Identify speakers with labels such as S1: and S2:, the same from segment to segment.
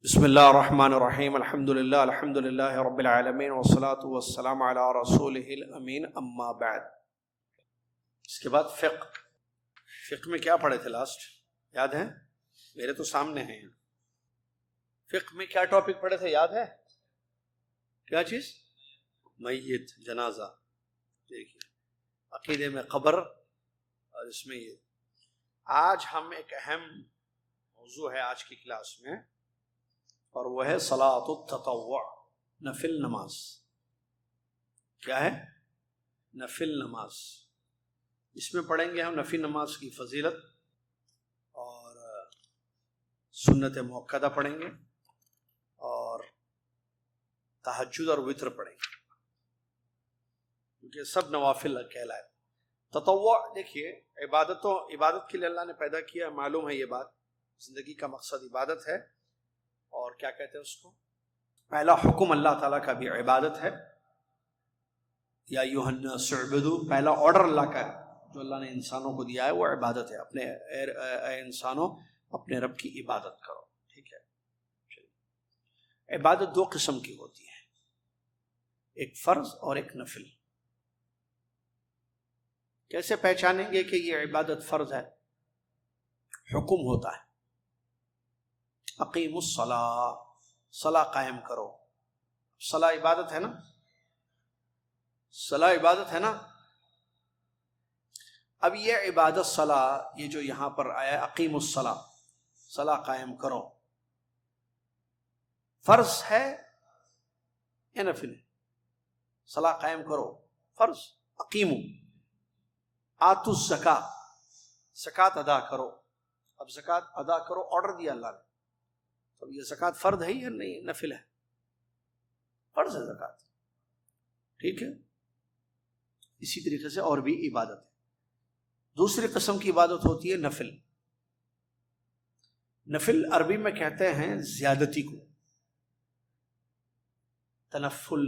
S1: بسم اللہ الرحمن الرحیم الحمد للہ رب العالمین والصلاة والسلام علی رسولہ الامین اما بعد۔ اس کے بعد فقہ میں کیا پڑھے تھے لاسٹ یاد ہے؟ میرے تو سامنے ہیں۔ فقہ میں کیا ٹاپک پڑھے تھے یاد ہے؟ کیا چیز؟ میت، جنازہ۔ دیکھیے عقیدے میں قبر اور اس میں یہ آج ہم ایک اہم موضوع ہے آج کی کلاس میں، اور وہ ہے صلاۃ التطوع، نفل نماز۔ کیا ہے؟ نفل نماز۔ اس میں پڑھیں گے ہم نفل نماز کی فضیلت، اور سنت مؤکدہ پڑھیں گے، اور تہجد اور وتر پڑھیں گے، کیونکہ سب نوافل کہلائے۔ تطوع دیکھیے عبادت کے لیے اللہ نے پیدا کیا، معلوم ہے یہ بات۔ زندگی کا مقصد عبادت ہے، اور کیا کہتے ہیں اس کو؟ پہلا حکم اللہ تعالیٰ کا بھی عبادت ہے، یا ایھا الناس اعبدوا، پہلا آرڈر اللہ کا جو اللہ نے انسانوں کو دیا ہے وہ عبادت ہے۔ اپنے اے انسانوں اپنے رب کی عبادت کرو، ٹھیک ہے؟ عبادت دو قسم کی ہوتی ہے، ایک فرض اور ایک نفل۔ کیسے پہچانیں گے کہ یہ عبادت فرض ہے؟ حکم ہوتا ہے اقیم الصلاۃ، صلاۃ قائم کرو۔ صلاۃ عبادت ہے نا؟ صلاۃ عبادت ہے نا؟ اب یہ عبادت صلاۃ، یہ جو یہاں پر آیا اقیم الصلاۃ، صلاۃ قائم کرو، فرض ہے یا نفل ہے؟ صلاۃ قائم کرو فرض، اقیمو، آتوا الزکاۃ، زکوٰۃ ادا کرو۔ اب زکوٰۃ ادا کرو آرڈر دیا اللہ نے، تو یہ زکوٰۃ فرض ہے یا نہیں نفل ہے؟ فرض ہے زکوٰۃ، ٹھیک ہے؟ اسی طریقے سے اور بھی عبادت ہے۔ دوسری قسم کی عبادت ہوتی ہے نفل۔ نفل عربی میں کہتے ہیں زیادتی کو، تنفل۔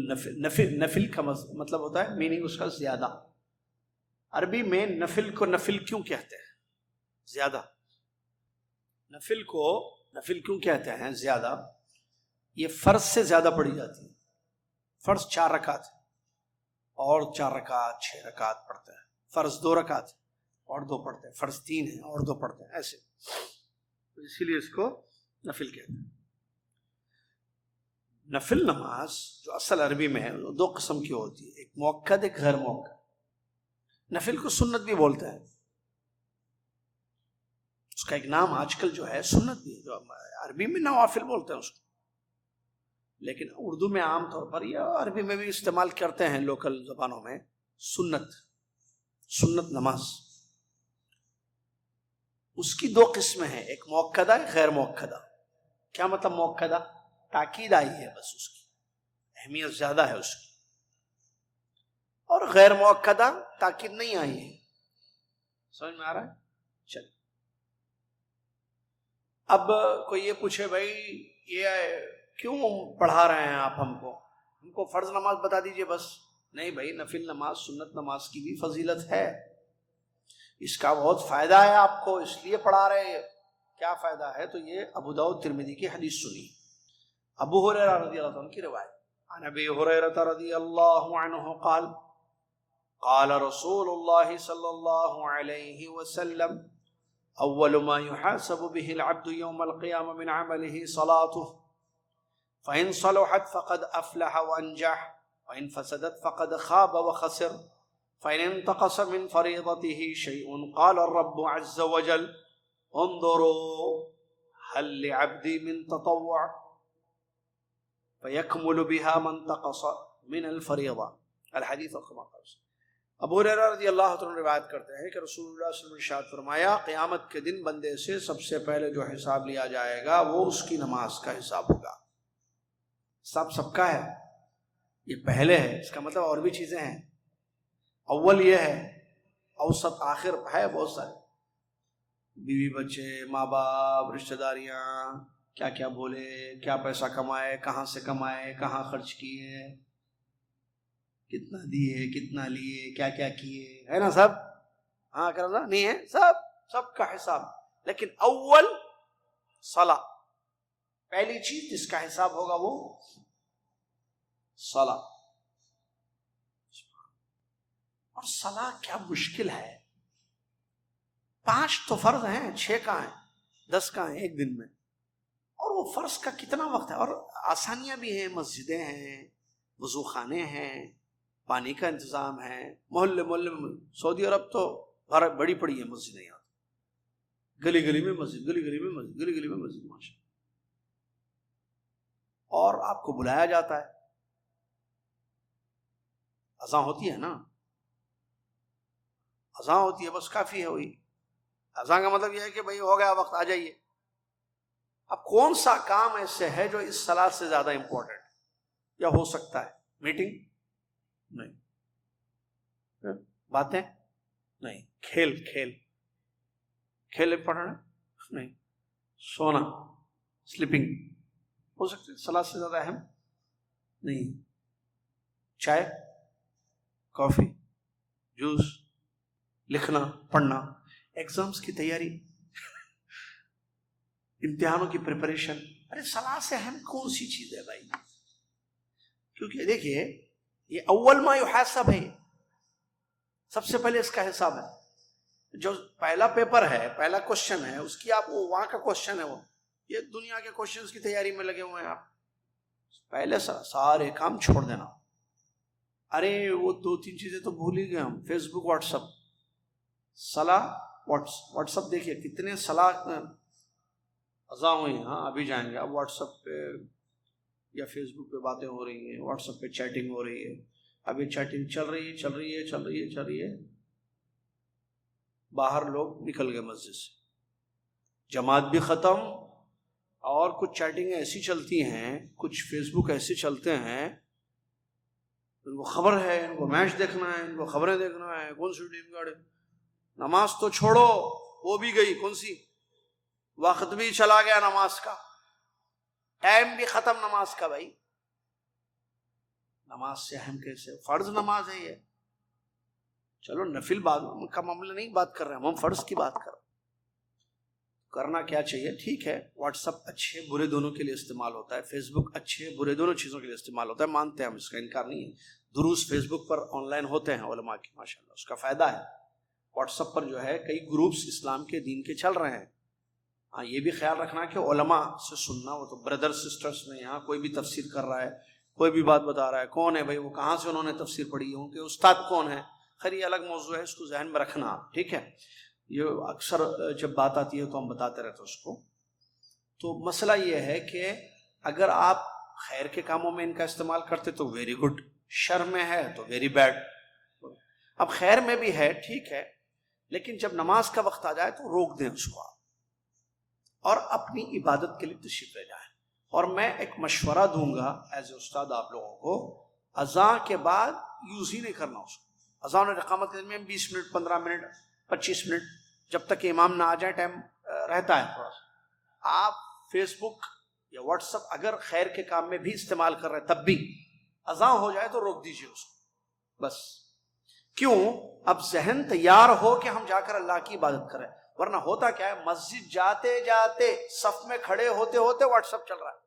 S1: نفل کا مطلب ہوتا ہے، میننگ اس کا زیادہ۔ عربی میں نفل کو نفل کیوں کہتے ہیں؟ زیادہ۔ نفل کو نفل کیوں کہتے ہیں زیادہ؟ یہ فرض سے زیادہ پڑھی جاتی ہے۔ فرض 4 رکعت اور 4 رکعت 6 رکعت پڑھتے ہیں، فرض 2 رکعت اور 2 پڑھتے ہیں، فرض 3 ہے اور 2 پڑھتے ہیں، ایسے، اسی لیے اس کو نفل کہتے ہیں۔ نفل نماز جو اصل عربی میں ہے وہ 2 قسم کی ہوتی ہے، ایک مؤکد ایک غیر مؤکد۔ نفل کو سنت بھی بولتے ہیں، اس کا ایک نام آج کل جو ہے سنت بھی ہے، جو عربی میں نوافل بولتے ہیں اس کو، لیکن اردو میں عام طور پر یا عربی میں بھی استعمال کرتے ہیں لوکل زبانوں میں سنت نماز۔ اس کی 2 قسمیں ہیں، ایک مؤکدہ ایک غیر مؤکدہ۔ کیا مطلب مؤکدہ؟ تاکید آئی ہے بس، اس کی اہمیت زیادہ ہے اس کی، اور غیر مؤکدہ تاکید نہیں آئی ہے۔ سمجھ میں آ رہا ہے؟ چلیے، اب کوئی یہ پوچھے بھائی یہ کیوں پڑھا رہے ہیں آپ ہم کو فرض نماز بتا دیجئے بس۔ نہیں بھائی، نفل نماز سنت نماز کی بھی فضیلت ہے، اس کا بہت فائدہ ہے آپ کو، اس لیے پڑھا رہے ہیں۔ کیا فائدہ ہے؟ تو یہ ابو داؤد ترمذی کی حدیث سنی، ابو ہریرہ رضی اللہ عنہ کی روایت، عن ابی ہریرہ رضی اللہ عنہ قال قال رسول اللہ صلی اللہ علیہ وسلم اول ما يحاسب به العبد يوم القيامة من عمله صلاته فإن صلحت فقد أفلح وأنجح وإن فسدت فقد خاب وخسر فإن انتقص من فريضته شيء قال الرب عز وجل انظروا هل لعبدي من تطوع فيكمل بها من انتقص من الفريضة الحديث كما قال۔ ابو ہریرہ رضی اللہ عنہ روایت کرتے ہیں کہ رسول اللہ صلی اللہ علیہ وسلم نے ارشاد فرمایا، قیامت کے دن بندے سے سب سے پہلے جو حساب لیا جائے گا وہ اس کی نماز کا حساب ہوگا۔ حساب سب کا ہے، یہ پہلے ہے، اس کا مطلب اور بھی چیزیں ہیں۔ اول یہ ہے، اوسط آخر ہے بہت سارے، بیوی بچے، ماں باپ، رشتہ داریاں، کیا کیا بولے، کیا پیسہ کمائے، کہاں سے کمائے، کہاں خرچ کیے، کتنا دیے، کتنا لیے، کیا کیا کیے، ہے نا سب؟ ہاں کرنا نہیں ہے، سب کا حساب۔ لیکن اول صلاۃ، پہلی چیز جس کا حساب ہوگا وہ صلاۃ. اور صلاۃ کیا مشکل ہے. 5 تو فرض ہیں، 6 کا ہیں، 10 کا ہیں ایک دن میں. اور وہ فرض کا کتنا وقت ہے. اور آسانیاں بھی ہیں، مسجدیں ہیں، وضو خانے ہیں، پانی کا انتظام ہے، محلے محلے میں. سعودی عرب تو بڑی پڑی ہے مسجدیں، یہاں گلی گلی میں مسجد، گلی گلی میں مسجد، گلی گلی میں مسجد، ماشاء. اور آپ کو بلایا جاتا ہے. اذان ہوتی ہے نا، اذان ہوتی ہے، بس کافی ہے. وہی اذان کا مطلب یہ ہے کہ بھئی ہو گیا وقت، آ جائیے. اب کون سا کام ایسے ہے جو اس صلاۃ سے زیادہ امپورٹنٹ یا ہو سکتا ہے؟ میٹنگ نہیں، باتیں نہیں، کھیل امپورٹنٹ ہے نہیں، سونا، سلیپنگ ہو سکتی ہے صلاۃ سے زیادہ اہم نہیں. چائے، کافی، جوس، لکھنا، پڑھنا، ایگزامز کی تیاری، امتحانوں کی پریپریشن. ارے صلاۃ سے اہم کون سی چیز ہے بھائی؟ کیونکہ دیکھیے یہ اول ما یحاسب ہے، سب سے پہلے اس کا حساب ہے. جو پہلا پیپر ہے، پہلا کوشچن ہے، اس کی آپ وہاں کا کوشچن ہے، وہ یہ دنیا کے کوشچنز کی تیاری میں لگے ہوئے ہیں آپ. پہلے سارے کام چھوڑ دینا. ارے وہ 2-3 چیزیں تو بھول ہی گئے ہم. فیس بک، واٹس ایپ، صلاح، واٹس ایپ. دیکھیے کتنے صلاح اذان ہوئی. ہاں ابھی جائیں گے. اب واٹس ایپ پہ یا فیس بک پہ باتیں ہو رہی ہیں، واٹس ایپ پہ چیٹنگ ہو رہی ہے. ابھی چیٹنگ چل رہی ہے. باہر لوگ نکل گئے مسجد سے، جماعت بھی ختم. اور کچھ چیٹنگ ایسی چلتی ہیں، کچھ فیس بک ایسے چلتے ہیں، ان کو خبر ہے، ان کو میچ دیکھنا ہے، ان کو خبریں دیکھنا ہے، کون سی ٹیم کا. نماز تو چھوڑو، وہ بھی گئی. کون سی؟ وقت بھی چلا گیا نماز کا، ٹائم بھی ختم نماز کا. بھائی نماز سے اہم کیسے؟ فرض نماز ہے یہ. چلو نفل بات کا معاملہ نہیں بات کر رہے ہیں ہم فرض کی بات کر رہے ہیں. کرنا کیا چاہیے؟ ٹھیک ہے، واٹس ایپ اچھے برے دونوں کے لیے استعمال ہوتا ہے، فیس بک اچھے برے دونوں چیزوں کے لیے استعمال ہوتا ہے، مانتے ہیں ہم، اس کا انکار نہیں ہے. دروس face book per on line ہوتے ہیں علماء کی، ماشاءاللہ اس کا فائدہ ہے. واٹس ایپ پر جو ہے کئی گروپس اسلام کے دین کے چل رہے ہیں. ہاں یہ بھی خیال رکھنا کہ علماء سے سننا. وہ تو بردر سسٹرس میں یہاں کوئی بھی تفسیر کر رہا ہے، کوئی بھی بات بتا رہا ہے، کون ہے بھائی وہ، کہاں سے انہوں نے تفسیر پڑھی ہے، ان کے استاد کون ہے، خیر یہ الگ موضوع ہے، اس کو ذہن میں رکھنا. ٹھیک ہے، یہ اکثر جب بات آتی ہے تو ہم بتاتے رہتے ہیں اس کو. تو مسئلہ یہ ہے کہ اگر آپ خیر کے کاموں میں ان کا استعمال کرتے تو ویری گڈ، شر میں ہے تو ویری بیڈ. اب خیر میں بھی ہے ٹھیک ہے، لیکن جب نماز کا وقت آ جائے تو روک دیں اس کو آپ، اور اپنی عبادت کے لیے تشریف لے جائیں. اور میں ایک مشورہ دوں گا ایز اے استاد آپ لوگوں کو، اذان کے بعد یوز ہی نہیں کرنا اس کو. اذان اور اقامت کے میں 20 منٹ، 15 منٹ، 25 منٹ، جب تک کہ امام نہ آ جائے ٹائم رہتا ہے تھوڑا سا. آپ فیس بک یا واٹس ایپ اگر خیر کے کام میں بھی استعمال کر رہے ہیں تب بھی اذان ہو جائے تو روک دیجیے اس کو بس. کیوں؟ اب ذہن تیار ہو کہ ہم جا کر اللہ کی عبادت کریں. ورنہ ہوتا کیا ہے، مسجد جاتے جاتے صف میں کھڑے ہوتے ہوتے واٹس ایپ چل رہا ہے.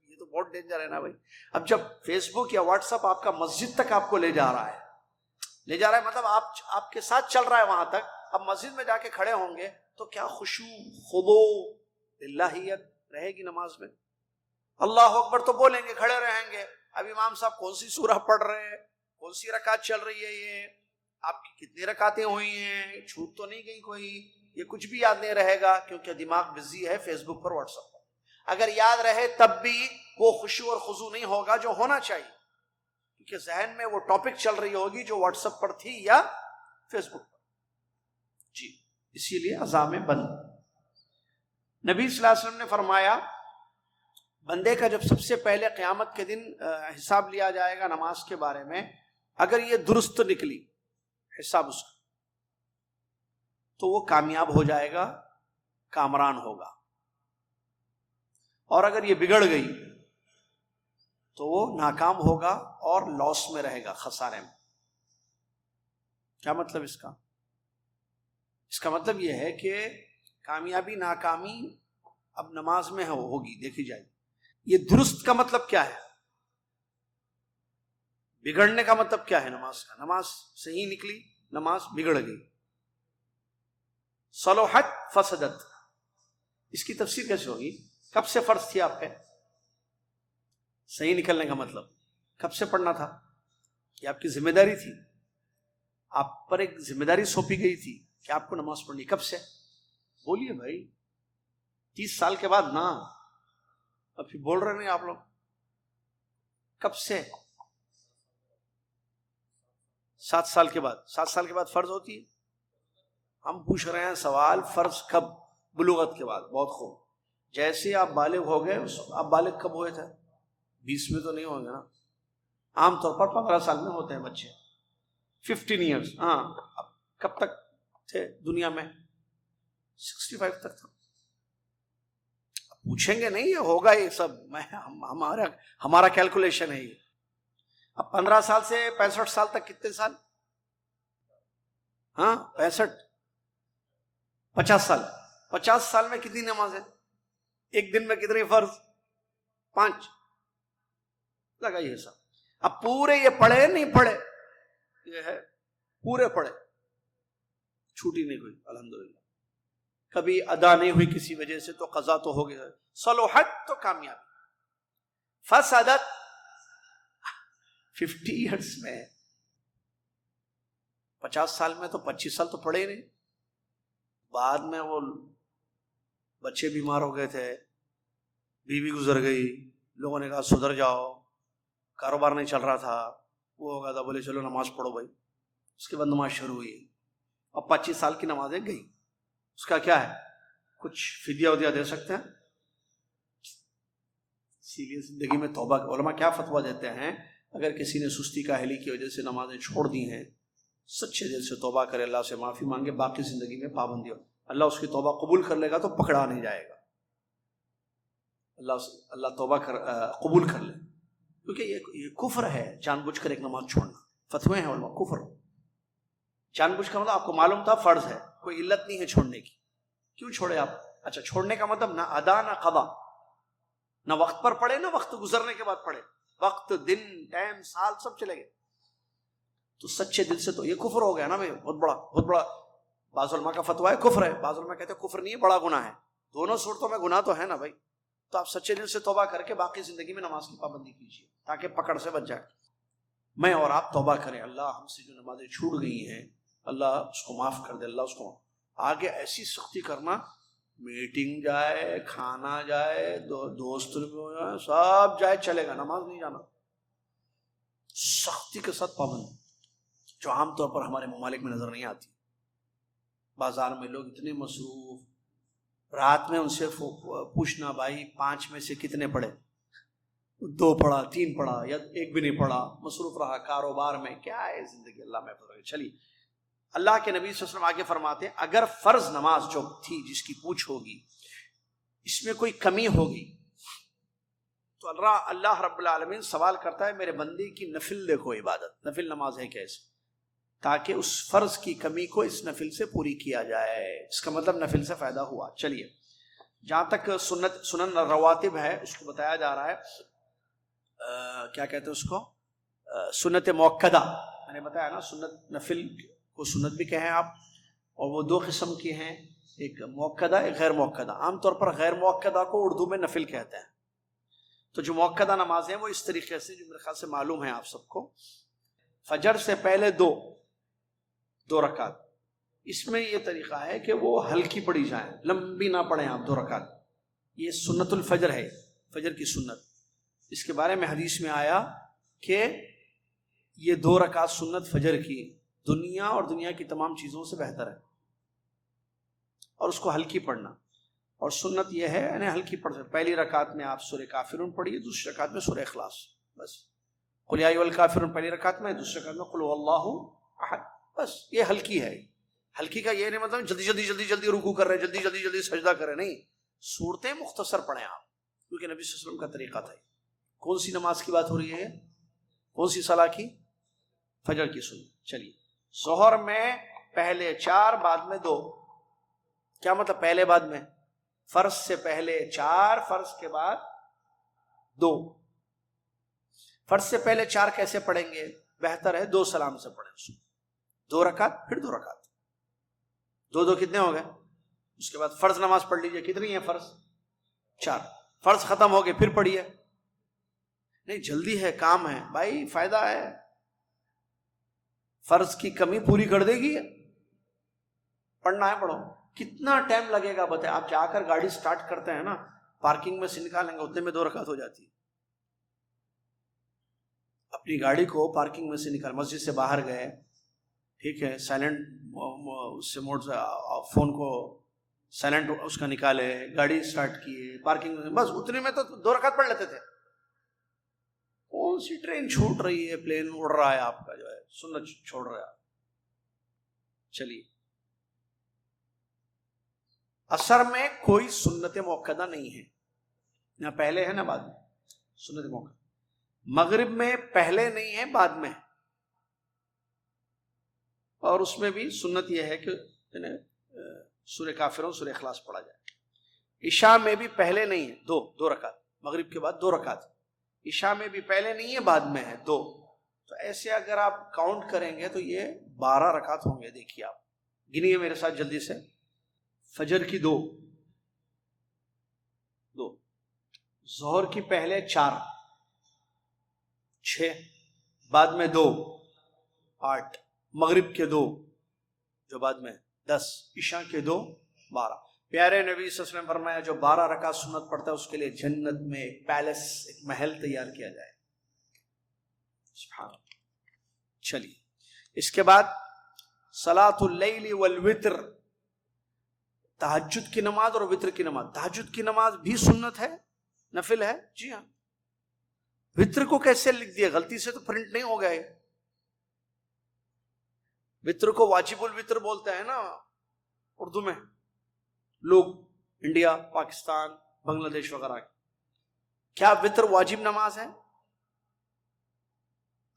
S1: یہ تو بہت ڈینجر ہے نا بھائی. اب جب فیس بک یا واٹس ایپ آپ کا مسجد تک آپ کو لے جا رہا ہے مطلب آپ کے ساتھ چل رہا ہے وہاں تک، اب مسجد میں جا کے کھڑے ہوں گے تو کیا خشوع، خضوع، الہیت رہے گی نماز میں؟ اللہ اکبر تو بولیں گے، کھڑے رہیں گے. اب امام صاحب کون سی سورہ پڑھ رہے ہیں، کون سی رکعت چل رہی ہے، یہ آپ کی کتنی رکعتیں ہوئی ہیں، چھوٹ تو نہیں گئی کوئی، یہ کچھ بھی یاد نہیں رہے گا کیونکہ دماغ بزی ہے فیس بک پر، واٹس ایپ پر. اگر یاد رہے تب بھی وہ خشوع اور خضوع نہیں ہوگا جو ہونا چاہیے، کیونکہ ذہن میں وہ ٹاپک چل رہی ہوگی جو واٹس ایپ پر تھی یا فیس بک پر. جی اسی لیے اذان میں بند. نبی صلی اللہ علیہ وسلم نے فرمایا بندے کا جب سب سے پہلے قیامت کے دن حساب لیا جائے گا نماز کے بارے میں، اگر یہ درست نکلی حساب اس کا تو وہ کامیاب ہو جائے گا، کامران ہوگا. اور اگر یہ بگڑ گئی تو وہ ناکام ہوگا اور لاس میں رہے گا، خسارے میں. کیا مطلب اس کا مطلب یہ ہے کہ کامیابی ناکامی اب نماز میں ہوگی، دیکھی جائے یہ درست کا مطلب کیا ہے، بگڑنے کا مطلب کیا ہے نماز کا؟ نماز صحیح نکلی، نماز بگڑ گئی، صلحت فسدت، اس کی تفسیر کیسے ہوگی؟ کب سے فرض تھی آپ پہ؟ صحیح نکلنے کا مطلب کب سے پڑھنا تھا؟ یہ آپ کی ذمہ داری تھی، آپ پر ایک ذمہ داری سونپی گئی تھی کہ آپ کو نماز پڑھنی، کب سے؟ بولیے بھائی، 30 سال کے بعد نا، ابھی بول رہے نہیں آپ لوگ، کب سے؟ 7 سال کے بعد۔ 7 سال کے بعد فرض ہوتی ہے؟ ہم پوچھ رہے ہیں سوال، فرض کب؟ بلوغت کے بعد۔ بہت خوب، جیسے آپ بالغ ہو گئے، آپ بالغ کب ہوئے تھے؟ 20 میں تو نہیں ہوں گے نا، عام طور پر 15 سال میں ہوتے ہیں بچے، 15 ایئرس۔ ہاں، اب کب تک تھے دنیا میں؟ 65 تک تھا۔ پوچھیں گے نہیں، یہ ہوگا یہ سب، ہمارا کیلکولیشن ہے یہ۔ اب 15 سال سے 65 سال تک کتنے سال؟ ہاں 65، 50 سال۔ 50 سال میں کتنی نمازیں؟ ایک دن میں کتنے فرض؟ 5۔ لگائیے حساب۔ اب پورے یہ پڑھے نہیں پڑھے، یہ ہے پورے پڑھے، چھوٹی نہیں ہوئی الحمدللہ، کبھی ادا نہیں ہوئی کسی وجہ سے تو قضا تو ہو گیا، صلحت تو کامیابی، فسدت 50 ایئرس میں، 50 سال میں تو 25 سال تو پڑھے ہی نہیں، بعد میں وہ بچے بیمار ہو گئے تھے، بیوی گزر گئی، لوگوں نے کہا سدھر جاؤ، کاروبار نہیں چل رہا تھا، وہ ہو گیا تھا، بولے چلو نماز پڑھو بھائی، اس کے بعد نماز شروع ہوئی، اب 25 سال کی نمازیں گئی، اس کا کیا ہے؟ کچھ فدیہ ودیہ دے سکتے ہیں؟ سیدھی زندگی میں توبہ، علماء کیا فتویٰ دیتے ہیں، اگر کسی نے سستی کاہلی کی وجہ سے نمازیں چھوڑ دی ہیں، سچے دل سے توبہ کرے، اللہ سے معافی مانگے، باقی زندگی میں پابندی ہو، اللہ اس کی توبہ قبول کر لے گا، تو پکڑا نہیں جائے گا، اللہ توبہ قبول کر لے، کیونکہ یہ کفر ہے جان بوجھ کر ایک نماز چھوڑنا، فتوے ہیں علماء، کفر جان بوجھ کا مطلب آپ کو معلوم تھا فرض ہے، کوئی علت نہیں ہے چھوڑنے کی، کیوں چھوڑے آپ؟ اچھا، چھوڑنے کا مطلب نہ ادا نہ قضا، نہ وقت پر پڑھے نہ وقت گزرنے کے بعد پڑھے، وقت، دن، ٹائم، سال سب چلے گئے، تو سچے دل سے تو یہ کفر ہو گیا نا بھائی، بہت بڑا۔ بعض علماء کا فتویٰ ہے کفر ہے، بعض علماء کہتے ہیں کفر نہیں ہے، بڑا گناہ ہے، دونوں صورتوں میں گناہ تو ہے نا بھائی، تو آپ سچے دل سے توبہ کر کے باقی زندگی میں نماز کی پابندی کیجیے تاکہ پکڑ سے بچ جائے۔ میں اور آپ توبہ کریں، اللہ ہم سے جو نمازیں چھوٹ گئی ہیں اللہ اس کو معاف کر دے، اللہ اس کو آگے ایسی سختی کرنا، میٹنگ جائے، کھانا جائے، دوست جائے، سب جائے چلے گا، نماز نہیں جانا، سختی کے ساتھ پابند، جو عام طور پر ہمارے ممالک میں نظر نہیں آتی۔ بازار میں لوگ اتنے مصروف، رات میں ان سے پوچھنا بھائی 5 میں سے کتنے پڑھے، 2 پڑھا، 3 پڑھا، یا 1 بھی نہیں پڑھا، مصروف رہا کاروبار میں، کیا ہے زندگی، اللہ محفوظ رکھے۔ چلیے، اللہ کے نبی صلی اللہ علیہ وسلم آگے فرماتے ہیں اگر فرض نماز جو تھی جس کی پوچھ ہوگی اس میں کوئی کمی ہوگی تو اللہ رب العالمین سوال کرتا ہے میرے بندے کی نفل دیکھو، عبادت نفل نماز ہے کیسے، تاکہ اس فرض کی کمی کو اس نفل سے پوری کیا جائے، اس کا مطلب نفل سے فائدہ ہوا۔ چلیے، جہاں تک سنن رواتب ہے اس کو بتایا جا رہا ہے، کیا کہتے ہیں اس کو، سنت موقدہ، میں نے بتایا نا، سنت نفل کو سنت بھی کہیں آپ، اور وہ 2 قسم کی ہیں، ایک موقدہ ایک غیر موقدہ۔ عام طور پر غیر موقدہ کو اردو میں نفل کہتے ہیں، تو جو موقدہ نمازیں وہ اس طریقے سے، جو میرے خیال سے معلوم ہے آپ سب کو، فجر سے پہلے 2 رکعت، اس میں یہ طریقہ ہے کہ وہ ہلکی پڑھی جائیں، لمبی نہ پڑھیں آپ 2 رکعت، یہ سنت الفجر ہے، فجر کی سنت، اس کے بارے میں حدیث میں آیا کہ یہ 2 رکعت سنت فجر کی دنیا اور دنیا کی تمام چیزوں سے بہتر ہے، اور اس کو ہلکی پڑھنا، اور سنت یہ ہے یعنی ہلکی پڑھ سکتے، پہلی رکعت میں آپ سورہ کافرون پڑھیے، دوسری رکعت میں سورہ اخلاص، بس قل یا ایھا الکافرون پہلی رکعت میں، دوسری رکعت میں قل ھو اللہ احد، بس یہ ہلکی ہے۔ ہلکی کا یہ نہیں مطلب جلدی رکوع کر رہے، جلدی سجدہ کر رہے، نہیں، صورتیں مختصر پڑھیں آپ، کیونکہ نبی صلی اللہ علیہ وسلم کا طریقہ تھا۔ کون سی نماز کی بات ہو رہی ہے؟ کون سی صلاح کی؟ فجر کی سنت۔ چلیے، ظہر میں پہلے 4 بعد میں 2، کیا مطلب پہلے بعد میں؟ فرض سے پہلے 4، فرض کے بعد 2۔ فرض سے پہلے 4 کیسے پڑھیں گے؟ بہتر ہے 2 سلام سے پڑھیں، 2 رکعت پھر 2 رکعت، 2 کتنے ہو گئے؟ اس کے بعد فرض نماز پڑھ لیجئے، کتنی ہے فرض؟ 4۔ فرض ختم ہو گئے پھر پڑھیے، نہیں جلدی ہے، کام ہے بھائی، فائدہ ہے، فرض کی کمی پوری کر دے گی، پڑھنا ہے پڑھو۔ کتنا ٹائم لگے گا بتائیں؟ آپ جا کر گاڑی سٹارٹ کرتے ہیں نا، پارکنگ میں سے نکالیں گے اتنے میں 2 رکعت ہو جاتی ہے۔ اپنی گاڑی کو پارکنگ میں سے نکال، مسجد سے باہر گئے، ٹھیک ہے، سائلنٹ سے موڈ سے فون کو سائلنٹ اس کا نکالے، گاڑی سٹارٹ کیے، پارکنگ میں، بس اتنے میں تو 2 رکعت پڑھ لیتے تھے۔ کون سی ٹرین چھوٹ رہی ہے، پلین اڑ رہا ہے آپ کا جو ہے، سنت چھوڑ رہا ہے۔ چلیے، عصر میں کوئی سنت موقدہ نہیں ہے، نہ پہلے ہے نہ بعد میں سنت موقدہ۔ مغرب میں پہلے نہیں ہے، بعد میں، اور اس میں بھی سنت یہ ہے کہ سورہ کافرون سورہ اخلاص پڑھا جائے۔ عشاء میں بھی پہلے نہیں ہے، 2 رکعت، مغرب کے بعد 2 رکعت۔ عشاء میں بھی پہلے نہیں ہے، بعد میں ہے 2۔ تو ایسے اگر آپ کاؤنٹ کریں گے تو یہ 12 رکعت ہوں گے۔ دیکھیے آپ گنیے میرے ساتھ جلدی سے۔ فجر کی 2، ظہر کی پہلے 4، 6، بعد میں 2، 8، مغرب کے 2 جو بعد میں 10، عشاء کے 2، 12۔ پیارے نبی صلی اللہ علیہ وسلم فرمایا جو 12 رکعت سنت پڑھتا ہے اس کے لیے جنت میں ایک پیلس، ایک محل تیار کیا جائے۔ سبحان اللہ۔ چلیے، اس کے بعد صلاۃ اللیل والوتر، تہجد کی نماز اور وتر کی نماز۔ تہجد کی نماز بھی سنت ہے، نفل ہے، جی ہاں۔ وتر کو کیسے لکھ دیا؟ غلطی سے تو پرنٹ نہیں ہو گئے۔ وتر کو واجب الوتر بولتے ہیں نا اردو میں لوگ، انڈیا، پاکستان، بنگلہ دیش وغیرہ۔ کیا وتر واجب نماز ہے؟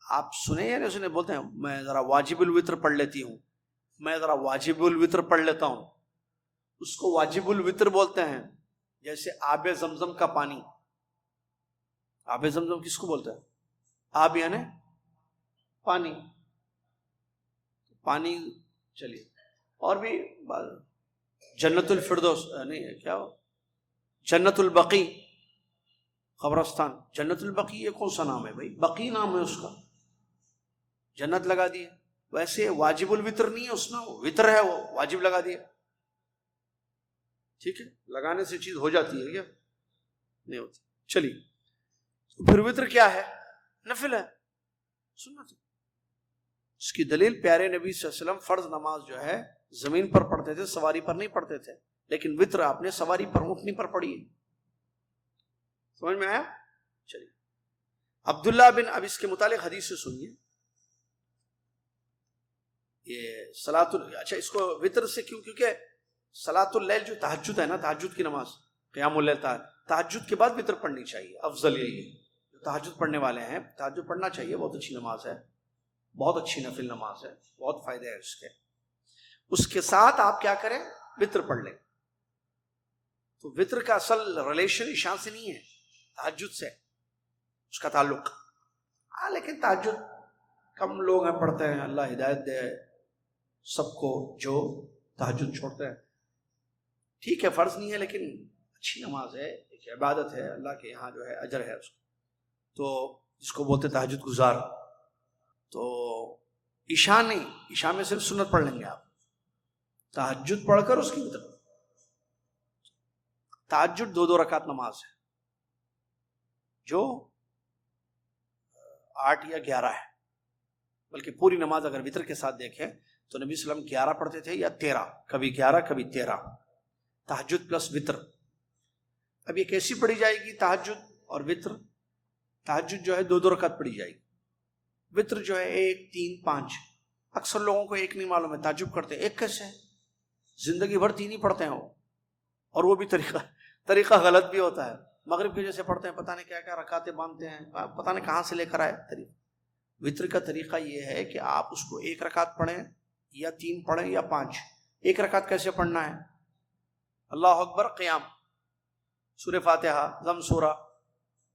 S1: آپ سنے یا نہیں سنے؟ بولتے ہیں میں ذرا واجب الوتر پڑھ لیتی ہوں، میں ذرا واجب الوتر پڑھ لیتا ہوں، اس کو واجب الوتر بولتے ہیں۔ جیسے آب زمزم کا پانی، آب زمزم کس کو بولتے ہیں؟ آب یعنی پانی، پانی۔ چلیے، اور بھی جنت الفردوس، نہیں کیا ہو، جنت البقی قبرستان، جنت البقی یہ کون سا نام ہے بھائی؟ بقی نام ہے اس کا، جنت لگا دی۔ ویسے واجب الوتر نہیں ہے اس میں، وطر ہے وہ، واجب لگا دیا۔ ٹھیک ہے، لگانے سے چیز ہو جاتی ہے کیا؟ نہیں ہوتی۔ چلیے، پھر وطر کیا ہے؟ نفل ہے، سنت۔ اس کی دلیل پیارے نبی صلی اللہ علیہ وسلم فرض نماز جو ہے زمین پر پڑھتے تھے، سواری پر نہیں پڑھتے تھے، لیکن وطر آپ نے سواری پر، اونٹنی پر پڑھی ہے۔ سمجھ میں آیا؟ چلیے، عبداللہ بن، اب اس کے متعلق حدیث سے سنیے۔ یہ اچھا، اس کو وطر سے کیوں؟ کیونکہ صلاۃ اللیل جو تہجد ہے نا، تہجد کی نماز، قیام اللیل، تہجد کے بعد وطر پڑھنی چاہیے، افضل یہی ہے۔ جو تہجد پڑھنے والے ہیں تہجد پڑھنا چاہیے، بہت اچھی نماز ہے، بہت اچھی نفل نماز ہے، بہت فائدے ہیں اس کے۔ اس کے ساتھ آپ کیا کریں؟ وطر پڑھ لیں۔ تو وطر کا اصل ریلیشن عشاء سے نہیں ہے، تہجد سے اس کا تعلق۔ لیکن تہجد کم لوگ ہیں پڑھتے ہیں، اللہ ہدایت دے سب کو جو تہجد چھوڑتے ہیں۔ ٹھیک ہے، فرض نہیں ہے لیکن اچھی نماز ہے، ایک عبادت ہے، اللہ کے یہاں جو ہے اجر ہے اس کو، تو جس کو بولتے تہجد گزار۔ تو عشاء نہیں، عشاء میں صرف سنت پڑھ لیں گے آپ، تہجد پڑھ کر اس کی وطر۔ تہجد 2 رکعت نماز ہے جو 8 یا 11 ہے، بلکہ پوری نماز اگر وطر کے ساتھ دیکھیں تو نبی صلی اللہ علیہ وسلم 11 پڑھتے تھے یا 13، کبھی 11 کبھی 13، تہجد پلس وطر۔ اب یہ کیسی پڑھی جائے گی تہجد اور وطر؟ تہجد جو ہے 2 رکعت پڑھی جائے گی، وطر جو ہے 1، 3، 5۔ اکثر لوگوں کو ایک نہیں معلوم ہے، تعجب کرتے ہیں ایک کیسے ہے؟ زندگی بھر 3 ہی پڑھتے ہیں وہ، اور وہ بھی طریقہ غلط بھی ہوتا ہے۔ مغرب کے جیسے پڑھتے ہیں، پتہ نہیں کیا کیا رکعتیں باندھتے ہیں، پتہ نہیں کہاں سے لے کر آئے طریقہ۔ وطر کا طریقہ یہ ہے کہ آپ اس کو 1 رکعت پڑھیں یا 3 پڑھیں یا 5۔ 1 رکعت کیسے پڑھنا ہے؟ اللہ اکبر، قیام، سورہ فاتحہ، ضم سورہ،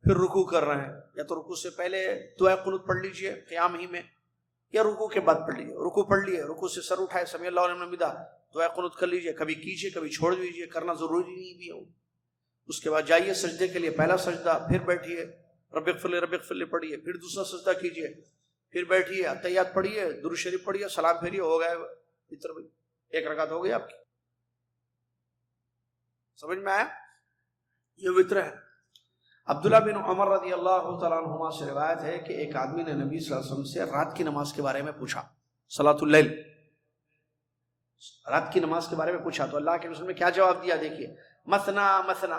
S1: پھر رکوع کر رہے ہیں، یا تو رکوع سے پہلے دعائے قنوت پڑھ لیجئے قیام ہی میں، یا رکوع کے بعد پڑھ لیجئے۔ رکوع پڑھ لیے، رکوع سے سر اٹھائے، سمیع اللہ لمن حمدہ، دعائے قنوت کر لیجئے، کبھی کیجئے کبھی چھوڑ دیجئے، کرنا ضروری نہیں بھی ہو۔ اس کے بعد جائیے سجدے کے لیے، پہلا سجدہ، پھر بیٹھیے، رب اغفر لی رب اغفر لی پڑھیے، پھر دوسرا سجدہ کیجئے، پھر بیٹھیے، تحیات پڑھیے، درود شریف پڑھیے، سلام پھیریے، ہو گئے وتر، ایک رکعت ہو گئی آپ کی۔ سمجھ میں آیا؟ یہ وتر ہے۔ عبداللہ بن عمر رضی اللہ تعالیٰ عنہما سے روایت ہے کہ ایک آدمی نے نبی صلی اللہ علیہ وسلم سے رات کی نماز کے بارے میں پوچھا، صلاۃ اللیل، رات کی نماز کے بارے میں پوچھا، تو اللہ کے رسول نے کیا جواب دیا؟ دیکھیے، مثنا مثنا،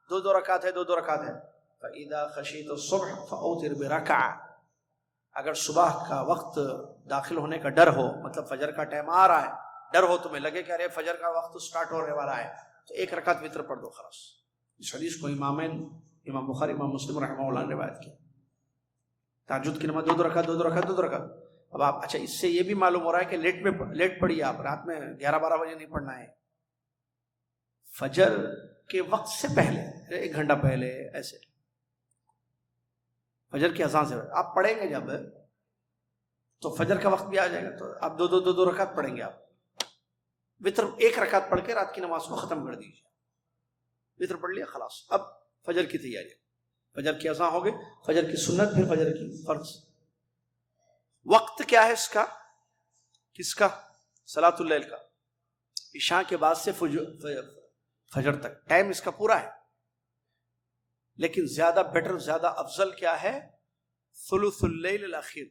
S1: دو دو رکعت ہے، دو دو رکعت ہے۔ فَإِذَا خَشِيتَ الصُّبْحَ فَأَوْتِرْ بِرَكَعَةٍ، اگر صبح کا وقت داخل ہونے کا ڈر ہو، مطلب فجر کا ٹائم آ رہا ہے، ڈر ہو، تمہیں لگے کہ ارے فجر کا وقت سٹارٹ ہونے والا ہے، تو ایک رکعت وتر پڑھ دو خلاص۔ اس حدیث کو امام بخاری، امام مسلم رحمہ اللہ نے روایت کی۔ تہجد کی نماز دو دو رکعت، دو دو رکعت، دو دو رکعت۔ اب آپ، اچھا، اس سے یہ بھی معلوم ہو رہا ہے کہ لیٹ پڑھیے، آپ رات میں 11-12 بجے نہیں پڑھنا ہے، فجر کے وقت سے پہلے، 1 گھنٹہ پہلے، ایسے فجر کی اذان سے آپ پڑھیں گے جب تو فجر کا وقت بھی آ جائے گا، تو آپ دو دو دو دو رکعت پڑھیں گے۔ آپ وتر ایک رکعت پڑھ کے رات کی نماز کو ختم کر دیجیے، وتر پڑھ لیا خلاص۔ اب فجر کی تیاری، فجر کی اذان ہو گئی، فجر کی سنت، پھر فجر کی فرض۔ وقت کیا ہے اس کا؟ کس کا؟ صلاۃ اللیل کا، عشاء کے بعد سے فجر تک ٹائم اس کا پورا ہے۔ لیکن زیادہ بیٹر، زیادہ افضل کیا ہے؟ ثلث اللیل الاخیر،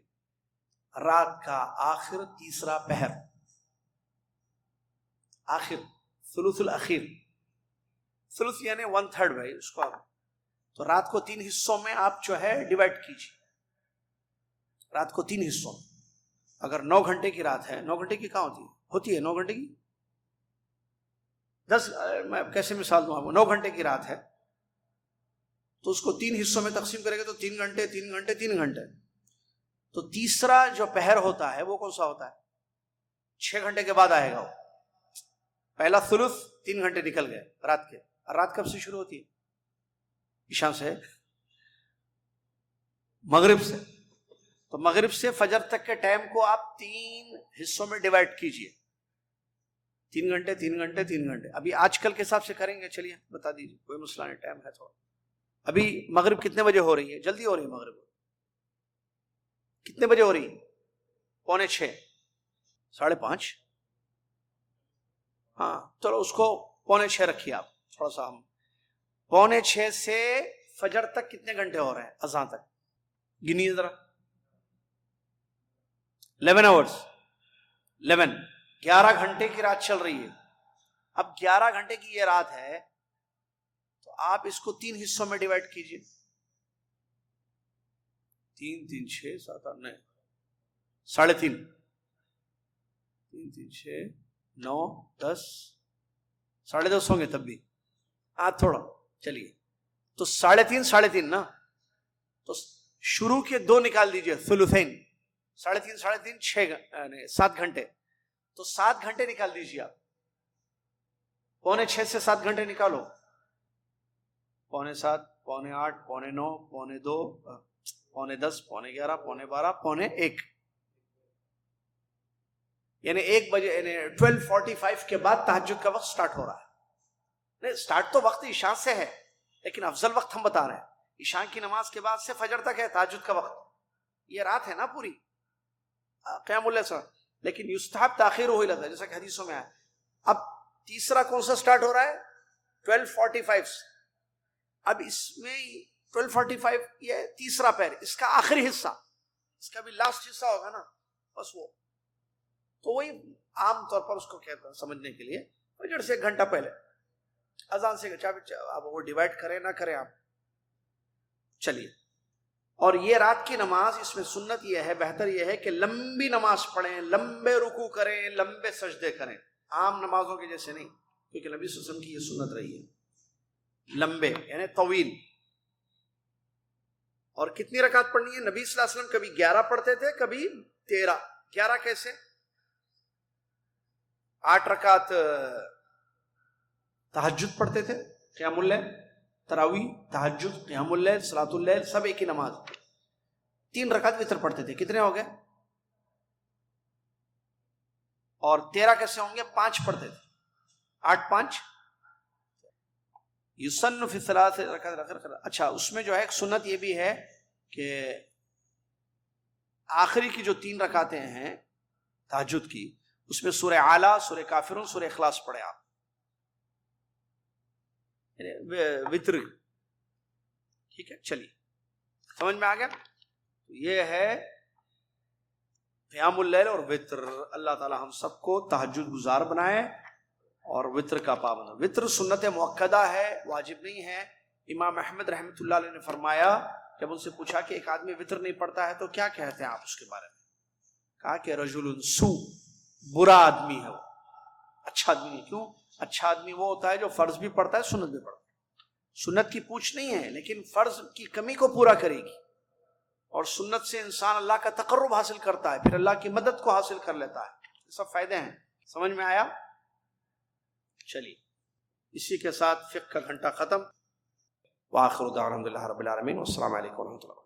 S1: رات کا آخر تیسرا پہر، آخر ثلث الاخیر، ثلث یعنی 1/3 بھائی اس کو آپ، تو رات کو 3 حصوں میں آپ جو ہے ڈیوائڈ کیجیے، رات کو 3 حصوں میں۔ اگر 9 گھنٹے کی رات ہے، 9 گھنٹے کی کہاں ہوتی ہے 9 گھنٹے کی، 10، میں کیسے مثال دوں آپ کو، 9 گھنٹے کی رات ہے تو اس کو 3 حصوں میں تقسیم کرے گا تو 3 گھنٹے 3 گھنٹے 3 گھنٹے، تو تیسرا جو پہر ہوتا ہے وہ کون سا ہوتا ہے؟ 6 گھنٹے کے بعد آئے گا وہ۔ پہلا ثلث 3 گھنٹے نکل گئے رات کے، رات کب سے شروع ہوتی ہے؟ عشاء سے، مغرب سے، تو مغرب سے فجر تک کے ٹائم کو آپ 3 حصوں میں ڈیوائڈ کیجئے، 3 گھنٹے 3 گھنٹے 3 گھنٹے۔ ابھی آج کل کے حساب سے کریں گے، چلیے بتا دیجیے، کوئی مسئلہ نہیں، ٹائم ہے تھوڑا۔ ابھی مغرب کتنے بجے ہو رہی ہے؟ جلدی ہو رہی ہے مغرب، کتنے بجے ہو رہی ہے؟ 5:45، 5:30، ہاں چلو اس کو 5:45 رکھیے آپ، تھوڑا سا ہم 5:45 سے فجر تک کتنے گھنٹے ہو رہے ہیں؟ اذان تک گنیے ذرا، 11 آورس، 11 گھنٹے کی رات چل رہی ہے۔ اب 11 گھنٹے کی یہ رات ہے تو آپ اس کو 3 حصوں میں ڈیوائڈ کیجئے، 3 3 6 7 8 9، 3.5، 3 3 6 9 10، 10.5 ہوں گے تب بھی، تھوڑا چلیے، تو 3.5 نا، تو شروع کے 2 نکال دیجئے، ثلثین، 3.5 7 گھنٹے، تو 7 گھنٹے نکال دیجئے آپ، 5:45 سے 7 گھنٹے نکالو، 7:45، 8:45، 9:45، 9:45، 9:10، 11:45، 11:45، 12:45، یعنی 1 بجے، یعنی 12:45 کے بعد تہجد کا وقت سٹارٹ ہو رہا ہے۔ نہیں، سٹارٹ تو وقت عشاء سے ہے، لیکن افضل وقت ہم بتا رہے ہیں، عشاء کی نماز کے بعد سے فجر تک ہے تہجد کا وقت، یہ رات ہے نا پوری قیام اللیل سے، لیکن یستحب تاخیر ہو ہی لگتا ہے جیسا کہ حدیثوں میں آیا۔ اب تیسرا کون سا سٹارٹ ہو رہا ہے؟ 12:45 سے۔ اب اس میں 12:45 یہ تیسرا پیر، اس کا آخری حصہ، اس کا بھی لاسٹ حصہ ہوگا نا، بس وہ، تو وہی عام طور پر اس کو کہتا ہے سمجھنے کے لیے، فجر سے 1 گھنٹہ پہلے، اذان سے اب وہ ڈیوائڈ کریں نہ کریں آپ، چلیے۔ اور یہ رات کی نماز، اس میں سنت یہ ہے، بہتر یہ ہے کہ لمبی نماز پڑھیں، لمبے رکوع کریں، لمبے سجدے کریں، عام نمازوں کے جیسے نہیں، کیونکہ نبی صلی اللہ علیہ وسلم کی یہ سنت رہی ہے، لمبے یعنی طویل۔ اور کتنی رکعت پڑھنی ہے؟ نبی صلی اللہ علیہ وسلم کبھی 11 پڑھتے تھے، کبھی 13۔ 11 کیسے؟ 8 رکعت تہجد پڑھتے تھے قیام اللیل، تراویح، تہجد، قیام اللیل، صلاۃ اللیل، سب ایک ہی نماز. 3 رکعت وتر پڑھتے تھے. کتنے ہو گئے؟ اور 13 کیسے ہوں گے؟ 5 پڑھتے تھے. 8 5 یسن فی الثلاث رکعت. اچھا اس میں جو ہے ایک سنت یہ بھی ہے کہ آخری کی جو 3 رکعتیں ہیں تہجد کی، اس میں سورہ اعلیٰ، سورہ کافرون، سورہ اخلاص پڑھے آپ، وتر. ٹھیک ہے، چلیے سمجھ میں آ گیا. یہ ہے قیام اللیل اور وتر. اللہ تعالی ہم سب کو تہجد گزار بنائے اور وتر کا پابند. وتر سنت مؤکدہ ہے، واجب نہیں ہے. امام احمد رحمۃ اللہ علیہ نے فرمایا، جب ان سے پوچھا کہ ایک آدمی وتر نہیں پڑھتا ہے تو کیا کہتے ہیں آپ اس کے بارے میں؟ کہا کہ رجل سو، برا آدمی ہے وہ، اچھا آدمی نہیں. کیوں؟ اچھا آدمی وہ ہوتا ہے جو فرض بھی پڑھتا ہے، سنت بھی پڑھتا ہے. سنت کی پوچھ نہیں ہے لیکن فرض کی کمی کو پورا کرے گی. اور سنت سے انسان اللہ کا تقرب حاصل کرتا ہے، پھر اللہ کی مدد کو حاصل کر لیتا ہے. یہ سب فائدے ہیں. سمجھ میں آیا؟ چلیے اسی کے ساتھ فقہ کا گھنٹہ ختم. وآخر دعوانا الحمدللہ رب العالمین، والسلام علیکم ورحمۃ اللہ.